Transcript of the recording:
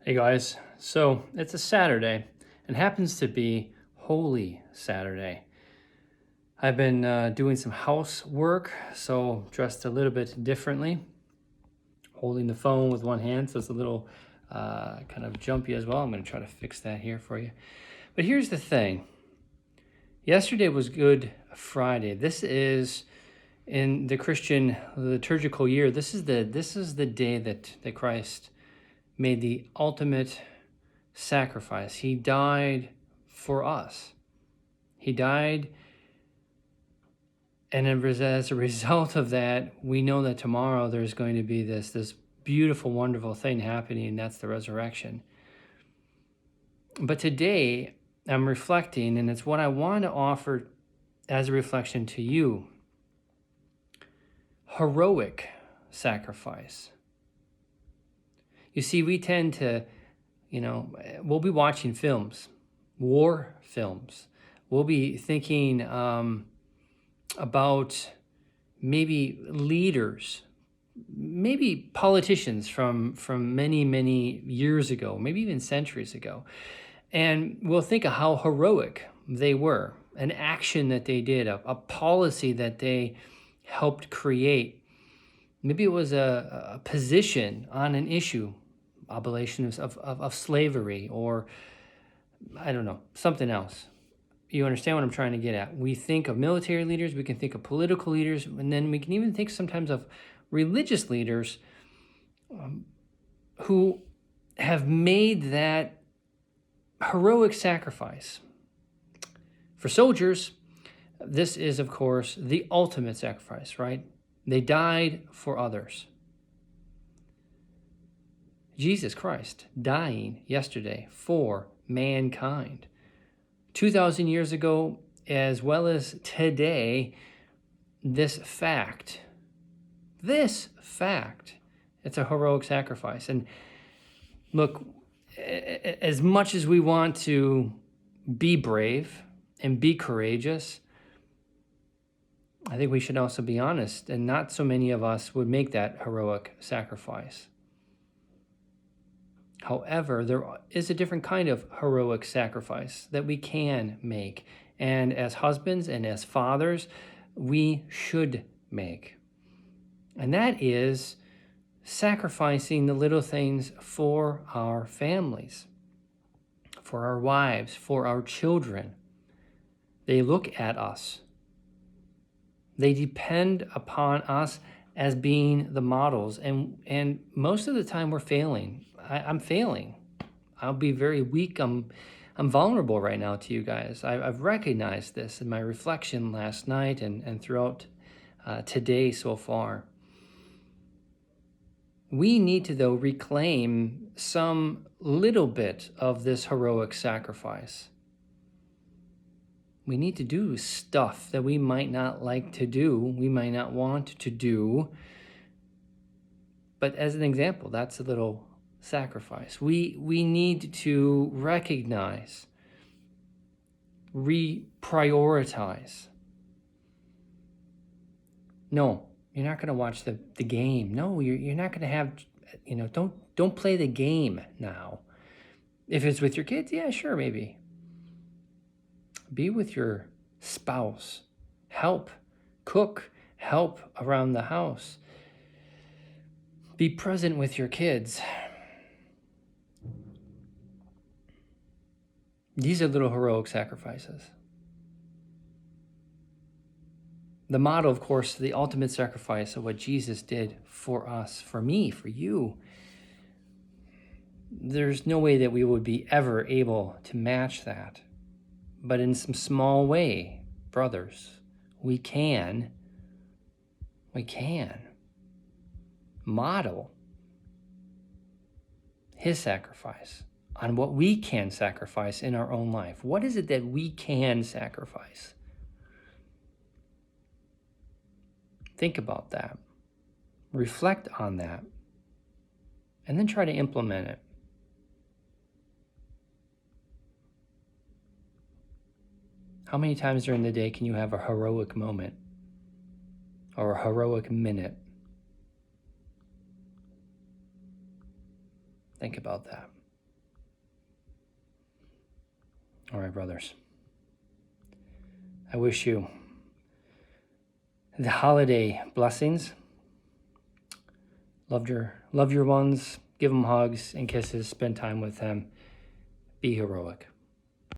Hey guys, so it's a Saturday and happens to be Holy Saturday. I've been doing some housework, so dressed a little bit differently, holding the phone with one hand, so it's a little kind of jumpy as well. I'm going to try to fix that here for you. But here's the thing. Yesterday was Good Friday. This is in the Christian liturgical year. This is the day that Christ made the ultimate sacrifice. He died for us. He died, and as a result of that, we know that tomorrow there's going to be this beautiful, wonderful thing happening, and that's the resurrection. But today, I'm reflecting, and it's what I want to offer as a reflection to you. Heroic sacrifice. You see, we tend to, we'll be watching films, war films. We'll be thinking about maybe leaders, maybe politicians from many, many years ago, maybe even centuries ago. And we'll think of how heroic they were, an action that they did, a policy that they helped create. Maybe it was a position on an issue, abolition of slavery, or I don't know, something else. You understand what I'm trying to get at? We think of military leaders, we can think of political leaders, and then we can even think sometimes of religious leaders who have made that heroic sacrifice. For soldiers, this is, of course, the ultimate sacrifice, right? They died for others. Jesus Christ dying yesterday for mankind. 2,000 years ago, as well as today, this fact, it's a heroic sacrifice. And look, as much as we want to be brave and be courageous, I think we should also be honest, and not so many of us would make that heroic sacrifice. However, there is a different kind of heroic sacrifice that we can make. And as husbands and as fathers, we should make. And that is sacrificing the little things for our families, for our wives, for our children. They look at us. They depend upon us as being the models. And most of the time we're failing. I'm failing. I'll be very weak. I'm vulnerable right now to you guys. I've recognized this in my reflection last night and throughout today so far. We need to, though, reclaim some little bit of this heroic sacrifice. We need to do stuff that we might not like to do, we might not want to do. But as an example, that's a little sacrifice. We need to recognize, reprioritize. No, you're not going to watch the game. No, you're not going to have, don't play the game now. If it's with your kids, yeah, sure, maybe. Be with your spouse. Help cook, help around the house. Be present with your kids. These are little heroic sacrifices. The model, of course, the ultimate sacrifice of what Jesus did for us, for me, for you. There's no way that we would be ever able to match that. But in some small way, brothers, we can model his sacrifice on what we can sacrifice in our own life. What is it that we can sacrifice? Think about that. Reflect on that. And then try to implement it. How many times during the day can you have a heroic moment or a heroic minute? Think about that. All right, brothers. I wish you the holiday blessings. Love your ones. Give them hugs and kisses. Spend time with them. Be heroic.